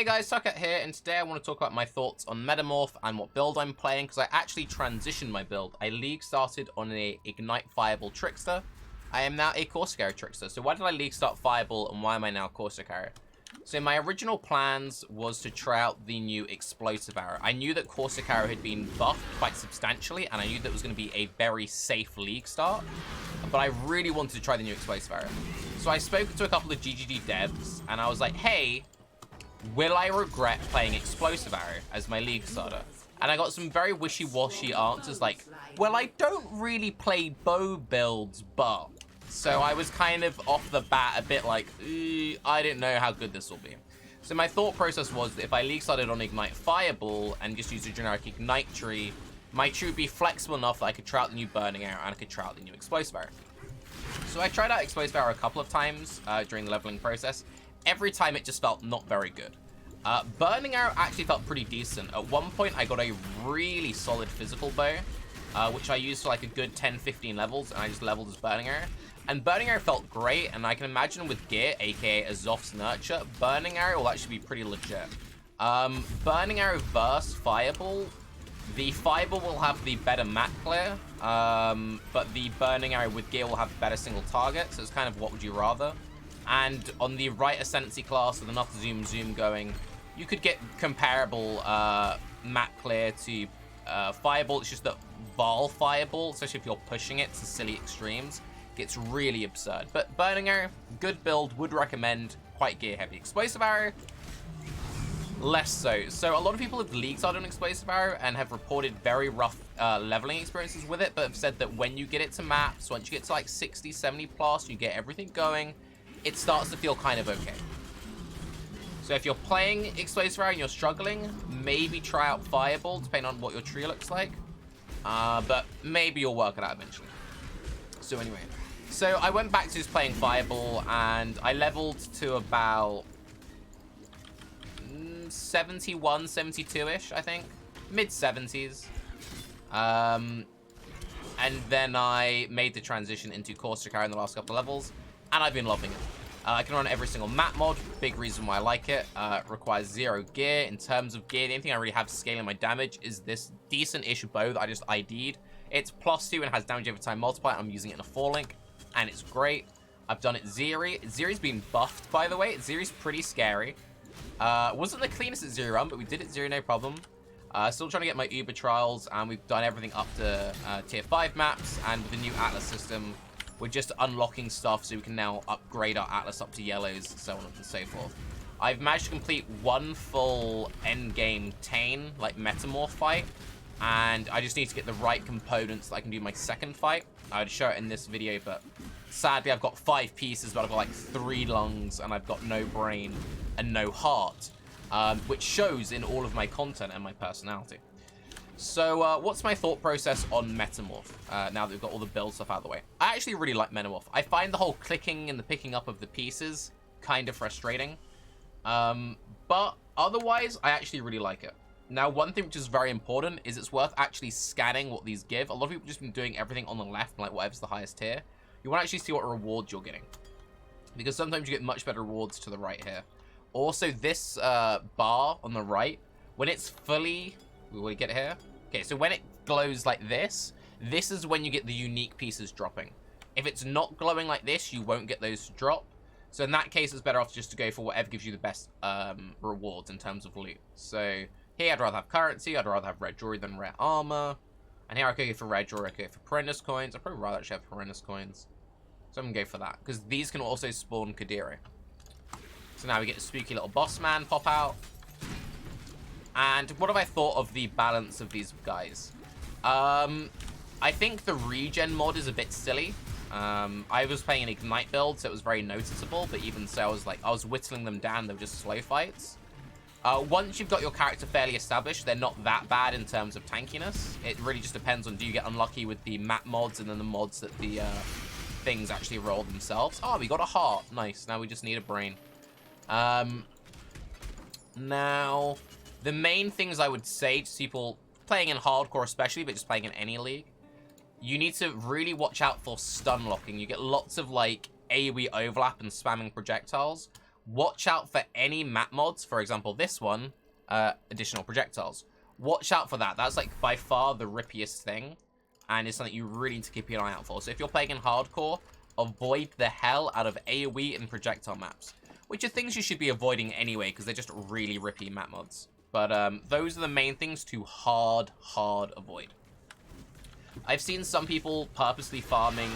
Hey guys, Tarke here, and today I want to talk about my thoughts on Metamorph and what build I'm playing, because I actually transitioned my build. I league started on a Ignite Fireball Trickster. I am now a Caustic Arrow Trickster. So why did I league start Fireball, and why am I now Caustic Arrow? So my original plans was to try out the new Explosive Arrow. I knew that Caustic Arrow had been buffed quite substantially, and I knew that it was going to be a very safe league start, but I really wanted to try the new Explosive Arrow. So I spoke to a couple of GGG devs, and I was like, hey, will I regret playing Explosive Arrow as my league starter? And I got some very wishy-washy answers like, well, I don't really play bow builds, but... So I was kind of off the bat a bit like, I didn't know how good this will be. So my thought process was that if I league started on Ignite Fireball and just used a generic Ignite tree, my tree would be flexible enough that I could try out the new Burning Arrow and I could try out the new Explosive Arrow. So I tried out Explosive Arrow a couple of times during the leveling process. Every time it just felt not very good. Burning Arrow actually felt pretty decent. At one point, I got a really solid physical bow, which I used for like a good 10-15 levels, and I just leveled as Burning Arrow. And Burning Arrow felt great, and I can imagine with gear, aka Azoth's Nurture, Burning Arrow will actually be pretty legit. Burning Arrow versus Fireball. The Fireball will have the better map clear, but the Burning Arrow with gear will have better single target, so it's kind of what would you rather. And on the right Ascendancy class with enough zoom going, you could get comparable map clear to Fireball. It's just that Val Fireball, especially if you're pushing it to silly extremes, gets really absurd. But Burning Arrow, good build, would recommend, quite gear heavy. Explosive Arrow, less so. So a lot of people have league started on Explosive Arrow and have reported very rough leveling experiences with it, but have said that when you get it to maps, once you get to like 60, 70 plus, you get everything going, it starts to feel kind of okay. So if you're playing Explosive Arrow and you're struggling, maybe try out Fireball, depending on what your tree looks like. But maybe you'll work it out eventually. So anyway, so I went back to just playing Fireball, and I leveled to about 71, 72-ish, I think. Mid-70s. And then I made the transition into Caustic Arrow in the last couple of levels, and I've been loving it. I can run every single map mod. Big reason why I like it. It requires 0 gear. In terms of gear, the only thing I really have scaling my damage is this decent-ish bow that I just ID'd. It's +2 and has damage over time multiplier. I'm using it in a 4-link, and it's great. I've done it Zeri. Zeri's been buffed, by the way. Zeri's pretty scary. Wasn't the cleanest at Zeri run, but we did it Zeri, no problem. Still trying to get my Uber trials, and we've done everything up to tier 5 maps, and with the new Atlas system, we're just unlocking stuff so we can now upgrade our Atlas up to yellows, so on and so forth. I've managed to complete one full endgame Tane, like Metamorph fight, and I just need to get the right components so I can do my second fight. I would show it in this video, but sadly I've got 5 pieces, but I've got like 3 lungs, and I've got no brain and no heart, which shows in all of my content and my personality. So, what's my thought process on Metamorph, now that we've got all the build stuff out of the way? I actually really like Metamorph. I find the whole clicking and the picking up of the pieces kind of frustrating. But otherwise, I actually really like it. Now, one thing which is very important is it's worth actually scanning what these give. A lot of people just been doing everything on the left, like whatever's the highest tier. You want to actually see what rewards you're getting, because sometimes you get much better rewards to the right here. Also, this bar on the right, when it's fully... Will we get it here? Okay, so when it glows like this, this is when you get the unique pieces dropping. If it's not glowing like this, you won't get those to drop. So in that case, it's better off just to go for whatever gives you the best rewards in terms of loot. So here, I'd rather have currency. I'd rather have red jewelry than rare armor. And here I could go for red jewelry. I could go for Perennis coins. I'd probably rather actually have Perennis coins. So I'm going to go for that, because these can also spawn Kadiri. So now we get a spooky little boss man pop out. And what have I thought of the balance of these guys? I think the regen mod is a bit silly. I was playing an Ignite build, so it was very noticeable, but even so, I was whittling them down. They were just slow fights. Once you've got your character fairly established, they're not that bad in terms of tankiness. It really just depends on, do you get unlucky with the map mods and then the mods that the things actually roll themselves. Oh, we got a heart. Nice. Now we just need a brain. Now... The main things I would say to people playing in hardcore especially, but just playing in any league, you need to really watch out for stun locking. You get lots of like AoE overlap and spamming projectiles, watch out for any map mods. For example, this one, additional projectiles. Watch out for that. That's like by far the rippiest thing, and it's something you really need to keep your eye out for. So if you're playing in hardcore, avoid the hell out of AoE and projectile maps, which are things you should be avoiding anyway because they're just really rippy map mods. But those are the main things to hard avoid. I've seen some people purposely farming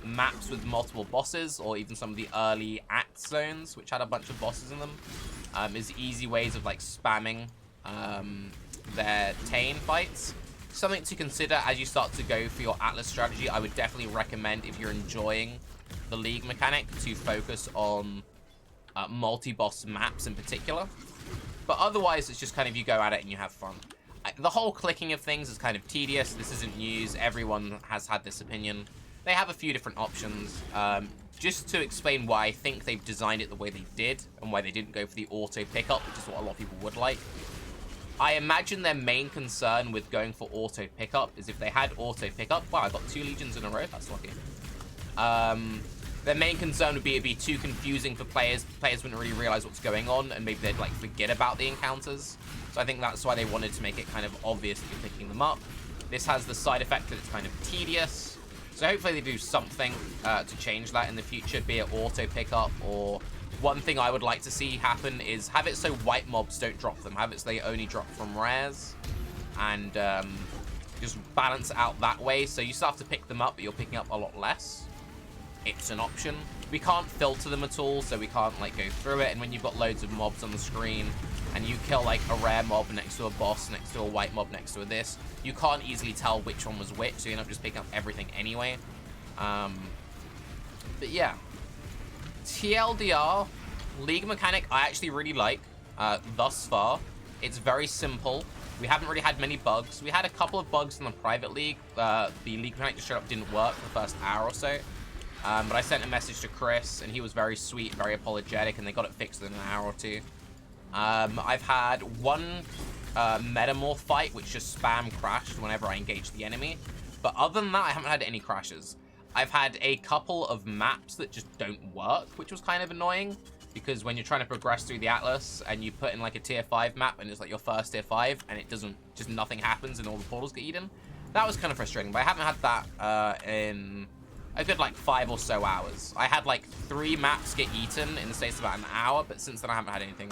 maps with multiple bosses, or even some of the early act zones, which had a bunch of bosses in them, is easy ways of like spamming their Tane fights. Something to consider as you start to go for your Atlas strategy. I would definitely recommend, if you're enjoying the League mechanic, to focus on multi-boss maps in particular. But otherwise, it's just kind of you go at it and you have fun. The whole clicking of things is kind of tedious. This isn't news. Everyone has had this opinion. They have a few different options. Just to explain why I think they've designed it the way they did and why they didn't go for the auto pickup, which is what a lot of people would like. I imagine their main concern with going for auto pickup is if they had auto pickup. Wow, I got 2 legions in a row. That's lucky. Their main concern would be it'd be too confusing for players. Players wouldn't really realize what's going on, and maybe they'd like forget about the encounters. So I think that's why they wanted to make it kind of obvious that you're picking them up. This has the side effect that it's kind of tedious. So hopefully they do something to change that in the future, be it auto pickup, or one thing I would like to see happen is have it so white mobs don't drop them. Have it so they only drop from rares, and just balance it out that way. So you still have to pick them up, but you're picking up a lot less. It's an option. We can't filter them at all, so we can't like go through it. And when you've got loads of mobs on the screen and you kill like a rare mob next to a boss, next to a white mob, next to a this, you can't easily tell which one was which, so you end up just picking up everything anyway. But yeah, TLDR League mechanic I actually really like thus far. It's very simple. We haven't really had many bugs. We had a couple of bugs in the private league. The League mechanic just showed up, didn't work for the first hour or so. But I sent a message to Chris, and he was very sweet, very apologetic, and they got it fixed in an hour or two. I've had one Metamorph fight, which just spam crashed whenever I engaged the enemy. But other than that, I haven't had any crashes. I've had a couple of maps that just don't work, which was kind of annoying. Because when you're trying to progress through the Atlas, and you put in like a tier 5 map, and it's like your first tier 5, and it doesn't, just nothing happens, and all the portals get eaten. That was kind of frustrating, but I haven't had that in a good like 5 or so hours. I had like 3 maps get eaten in the space of about an hour, but since then I haven't had anything.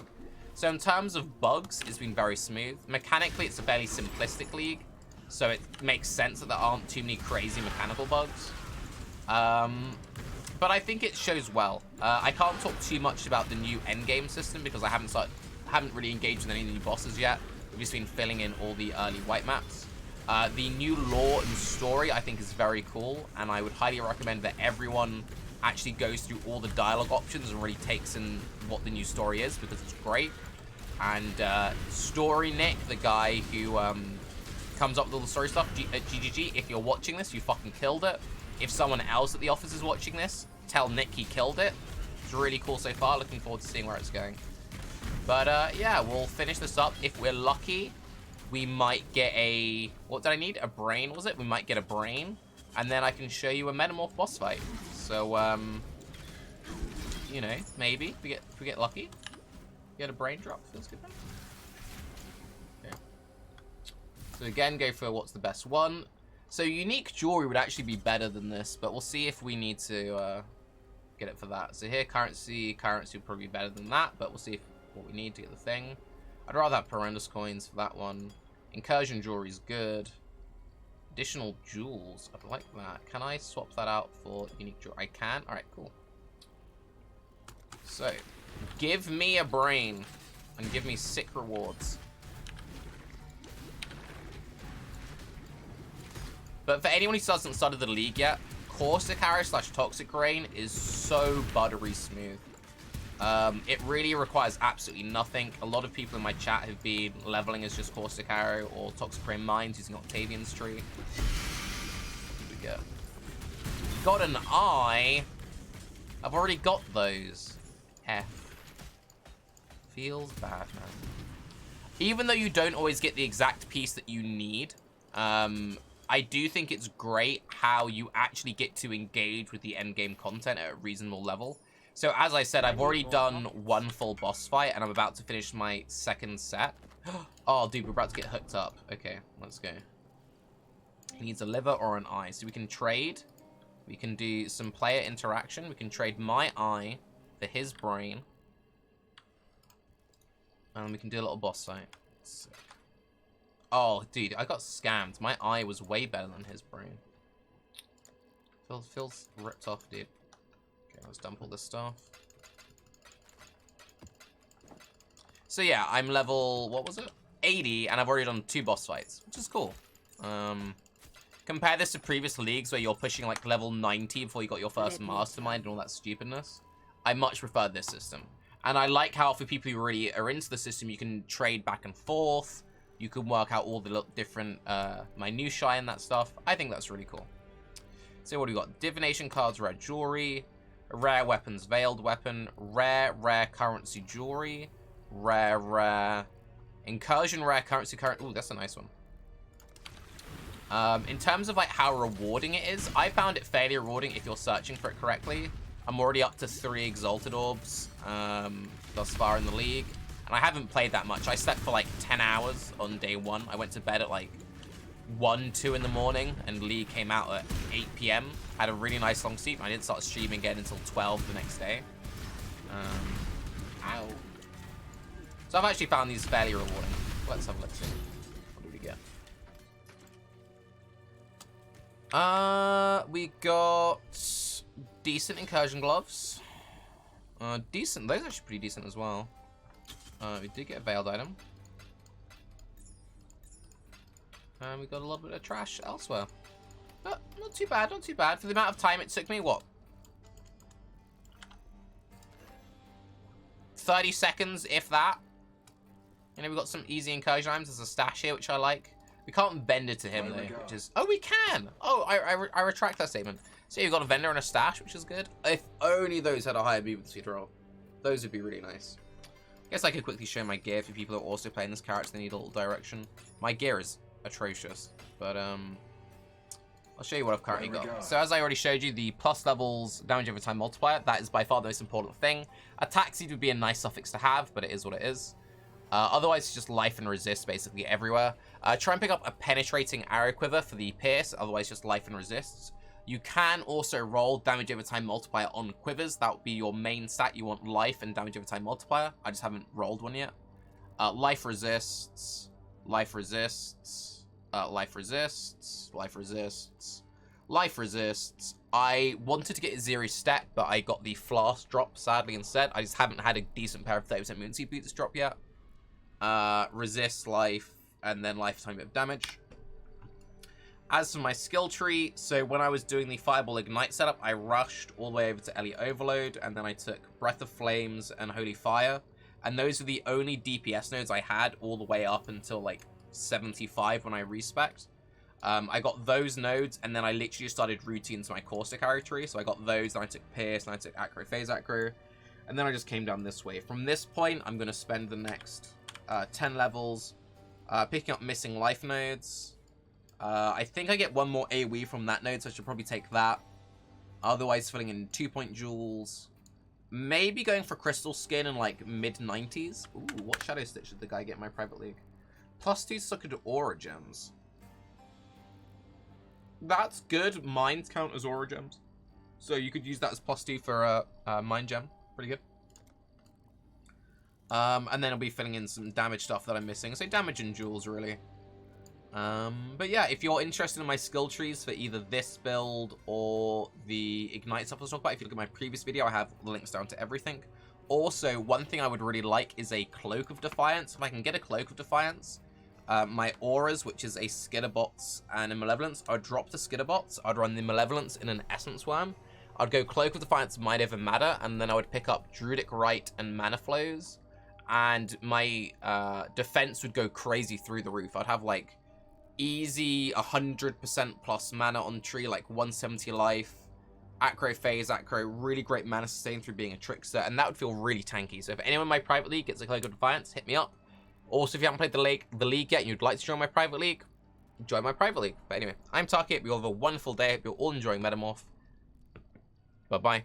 So in terms of bugs, it's been very smooth. Mechanically, it's a fairly simplistic league, so it makes sense that there aren't too many crazy mechanical bugs. But I think it shows well. I can't talk too much about the new Endgame system because I haven't really engaged with any of the new bosses yet. We've just been filling in all the early white maps. The new lore and story I think is very cool, and I would highly recommend that everyone actually goes through all the dialogue options and really takes in what the new story is, because it's great. And Story Nick, the guy who comes up with all the story stuff at GGG, if you're watching this, you fucking killed it. If someone else at the office is watching this, tell Nick he killed it. It's really cool so far. Looking forward to seeing where it's going. But yeah, we'll finish this up. If we're lucky, we might get a... What did I need? A brain, was it? We might get a brain. And then I can show you a Metamorph boss fight. So, you know, maybe if we get lucky. Get a brain drop. Feels good, man. Okay. So again, go for what's the best one. So unique jewelry would actually be better than this, but we'll see if we need to get it for that. So here, currency would probably be better than that, but we'll see what we need to get the thing. I'd rather have horrendous coins for that one. Incursion jewelry is good. Additional jewels, I'd like that. Can I swap that out for unique jewelry? I can? Alright, cool. So, give me a brain and give me sick rewards. But for anyone who hasn't started the league yet, Caustic Arrow / Toxic Rain is so buttery smooth. It really requires absolutely nothing. A lot of people in my chat have been leveling as just Caustic Arrow or Toxic Rain Mines using Octavian's Tree. Here we go. Got an eye. I've already got those. F. Feels bad, man. Even though you don't always get the exact piece that you need, I do think it's great how you actually get to engage with the endgame content at a reasonable level. So as I said, I've already done one full boss fight, and I'm about to finish my second set. Oh, dude, we're about to get hooked up. Okay, let's go. He needs a liver or an eye. So we can trade. We can do some player interaction. We can trade my eye for his brain. And we can do a little boss fight. Sick. Oh, dude, I got scammed. My eye was way better than his brain. Feels ripped off, dude. Okay, let's dump all this stuff. So yeah, I'm level, what was it? 80, and I've already done 2 boss fights, which is cool. Compare this to previous leagues where you're pushing like level 90 before you got your first mastermind and all that stupidness. I much prefer this system. And I like how for people who really are into the system, you can trade back and forth. You can work out all the different minutiae and that stuff. I think that's really cool. So what do we got? Divination cards, rare jewelry, rare weapons, veiled weapon, rare currency jewelry, rare incursion, rare currency. Ooh, that's a nice one. In terms of like how rewarding it is, I found it fairly rewarding if you're searching for it correctly. I'm already up to 3 exalted orbs thus far in the league, and I haven't played that much. I slept for like 10 hours on day 1. I went to bed at like 1, 2 in the morning, and League came out at 8 p.m. Had a really nice long sleep. I didn't start streaming again until 12 the next day. Ow. So I've actually found these fairly rewarding. Let's have a look see. What do we get? We got decent incursion gloves. Decent. Those are actually pretty decent as well. We did get a veiled item. And we got a little bit of trash elsewhere. But not too bad, not too bad. For the amount of time it took me, what? 30 seconds, if that. You know, we got some easy incursion items. There's a stash here, which I like. We can't bend it to him, though, which is... Oh, we can! Oh, I retract that statement. So you've got a vendor and a stash, which is good. If only those had a higher movement speed roll. Those would be really nice. I guess I could quickly show my gear for people who are also playing this character. They need a little direction. My gear is atrocious, but I'll show you what I've currently got. So as I already showed you, the plus levels damage over time multiplier, that is by far the most important thing. Attack speed would be a nice suffix to have, but it is what it is. Otherwise, it's just life and resist basically everywhere. Try and pick up a penetrating arrow quiver for the pierce, otherwise just life and resists. You can also roll damage over time multiplier on quivers. That would be your main stat. You want life and damage over time multiplier. I just haven't rolled one yet. Life resists, life resists, life resists, life resists, life resists. I wanted to get zero step, but I got the flask drop sadly instead. I just haven't had a decent pair of 30% movement speed boots drop yet. Resist, life, and then lifetime of damage. As for my skill tree, so when I was doing the Fireball Ignite setup, I rushed all the way over to Elite Overload, and then I took Breath of Flames and Holy Fire, and those are the only DPS nodes I had all the way up until like 75 when I respec'd. I got those nodes, and then I literally started routines to my Caustic Arrow tree, so I got those, then I took Pierce, and I took Acro, Phase Acro, and then I just came down this way. From this point, I'm going to spend the next 10 levels picking up missing life nodes. I think I get one more AoE from that node, so I should probably take that. Otherwise, filling in 2-point jewels. Maybe going for Crystal Skin in like mid-90s. Ooh, what Shadow Stitch did the guy get in my private league? +2 suckered Aura Gems. That's good. Mines count as Aura Gems. So you could use that as +2 for Mind Gem. Pretty good. And then I'll be filling in some damage stuff that I'm missing. So damage and jewels, really. But yeah, if you're interested in my skill trees for either this build or the Ignite stuff I was talking about, if you look at my previous video, I have links down to everything. Also, one thing I would really like is a Cloak of Defiance. If I can get a Cloak of Defiance, my auras, which is a Skitterbots and a Malevolence, I'd drop the Skitterbots, I'd run the Malevolence in an Essence Worm, I'd go Cloak of Defiance Might Ever Matter, and then I would pick up Druidic Rite and Mana Flows, and my defense would go crazy through the roof. I'd have like easy 100% plus mana on tree, like 170 life, Acro Phase, Acro, really great mana sustain through being a Trickster, and that would feel really tanky. So if anyone in my private league gets a Cloak of Defiance, hit me up. Also, if you haven't played the league yet and you'd like to join my private league, join my private league. But anyway, I'm Tarke. We all have a wonderful day. Hope you're all enjoying Metamorph. Bye-bye.